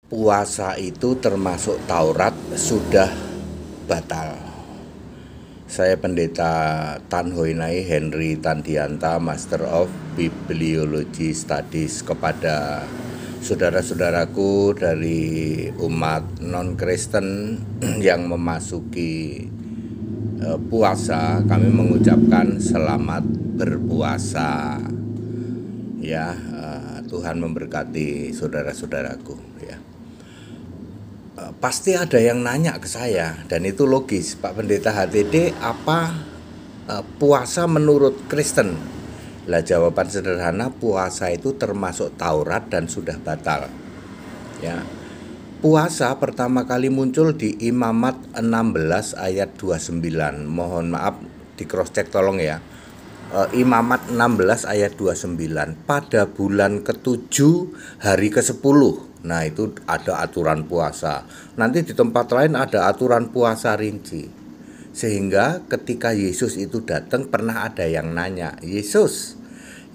Puasa itu termasuk Taurat sudah batal. Saya Pendeta Tan Hoinai Henry Tandianta, Master of Bibliology Studies, kepada saudara-saudaraku dari umat non-Kristen yang memasuki puasa, kami mengucapkan selamat berpuasa. Ya, Tuhan memberkati saudara-saudaraku ya. Pasti ada yang nanya ke saya, dan itu logis, Pak Pendeta HTD, apa puasa menurut Kristen? Lah, jawaban sederhana, puasa itu termasuk Taurat dan sudah batal. Ya. Puasa pertama kali muncul di Imamat 16 ayat 29. Mohon maaf, di cross check tolong ya. Imamat 16 ayat 29, pada bulan ke-7 hari ke-10. Nah, itu ada aturan puasa. Nanti di tempat lain ada aturan puasa rinci. Sehingga ketika Yesus itu datang, pernah ada yang nanya, Yesus,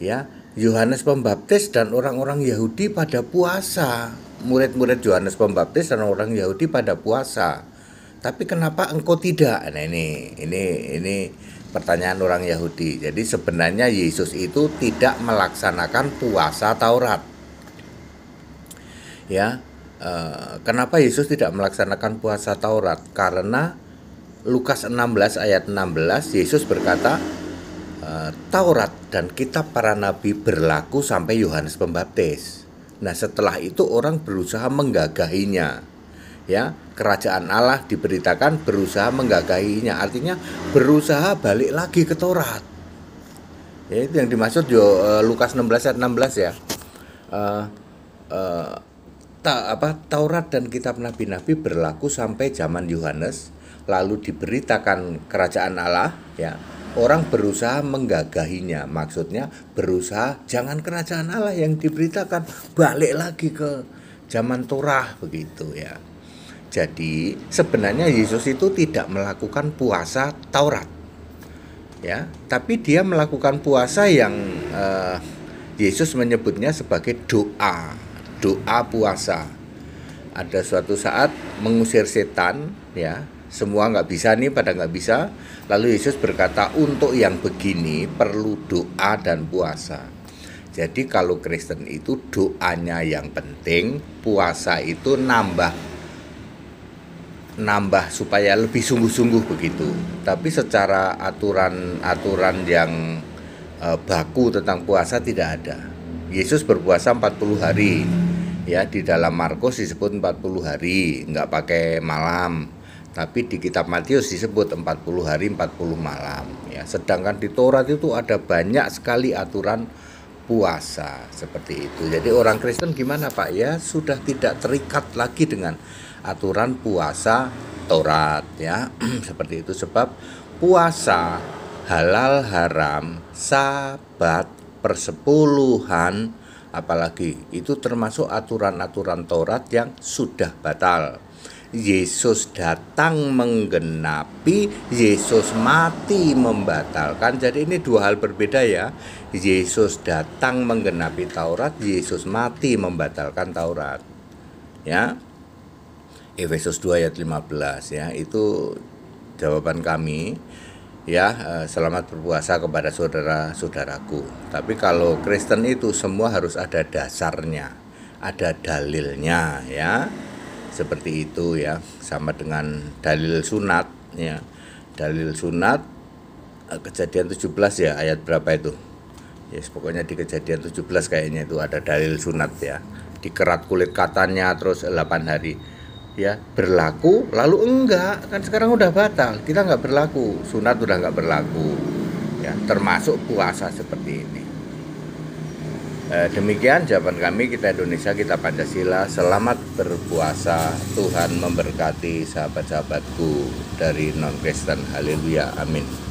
ya, Yohanes Pembaptis dan orang-orang Yahudi pada puasa. Murid-murid Yohanes Pembaptis dan orang Yahudi pada puasa. Tapi kenapa engkau tidak? Nah, ini pertanyaan orang Yahudi. Jadi sebenarnya Yesus itu tidak melaksanakan puasa Taurat. Ya, kenapa Yesus tidak melaksanakan puasa Taurat? Karena Lukas 16 ayat 16, Yesus berkata, Taurat dan kitab para nabi berlaku sampai Yohanes Pembaptis. Nah, setelah itu orang berusaha menggagahinya. Ya, kerajaan Allah diberitakan berusaha menggagahinya, artinya berusaha balik lagi ke Taurat. Ya, itu yang dimaksud Lukas 16 ayat 16 ya. Taurat dan kitab nabi-nabi berlaku sampai zaman Yohanes, lalu diberitakan kerajaan Allah ya. Orang berusaha menggagahinya, maksudnya berusaha jangan kerajaan Allah yang diberitakan, balik lagi ke zaman Torah begitu ya. Jadi sebenarnya Yesus itu tidak melakukan puasa Taurat ya, tapi dia melakukan puasa yang Yesus menyebutnya sebagai doa puasa. Ada suatu saat mengusir setan ya, semua nggak bisa nih, pada nggak bisa. Lalu Yesus berkata, untuk yang begini perlu doa dan puasa. Jadi kalau Kristen itu doanya yang penting, puasa itu nambah supaya lebih sungguh-sungguh begitu. Tapi secara aturan yang baku tentang puasa tidak ada. Yesus berpuasa 40 hari. Ya, di dalam Markus disebut 40 hari, nggak pakai malam. Tapi di kitab Matius disebut 40 hari 40 malam ya. Sedangkan di Taurat itu ada banyak sekali aturan puasa seperti itu. Jadi orang Kristen gimana, Pak? Ya, sudah tidak terikat lagi dengan aturan puasa Taurat ya. Seperti itu, sebab puasa, halal haram, sabat, persepuluhan, apalagi itu termasuk aturan-aturan Taurat yang sudah batal. Yesus datang menggenapi, Yesus mati membatalkan. Jadi ini dua hal berbeda ya. Yesus datang menggenapi Taurat, Yesus mati membatalkan Taurat. Ya. Efesus 2 ayat 15 ya. Itu jawaban kami. Ya, selamat berpuasa kepada saudara-saudaraku. Tapi kalau Kristen itu semua harus ada dasarnya, ada dalilnya ya. Seperti itu ya, sama dengan dalil sunat ya. Dalil sunat Kejadian 17 ya, ayat berapa itu? Yes, pokoknya di Kejadian 17 kayaknya itu ada dalil sunat ya. Dikerat kulit katanya terus 8 hari. Ya, berlaku lalu enggak, kan sekarang udah batal, kita nggak berlaku, sunat udah nggak berlaku ya, termasuk puasa seperti ini. Demikian jawaban kami. Kita Indonesia, kita Pancasila, selamat berpuasa. Tuhan memberkati sahabat-sahabatku dari non-Kristen. Haleluya, amin.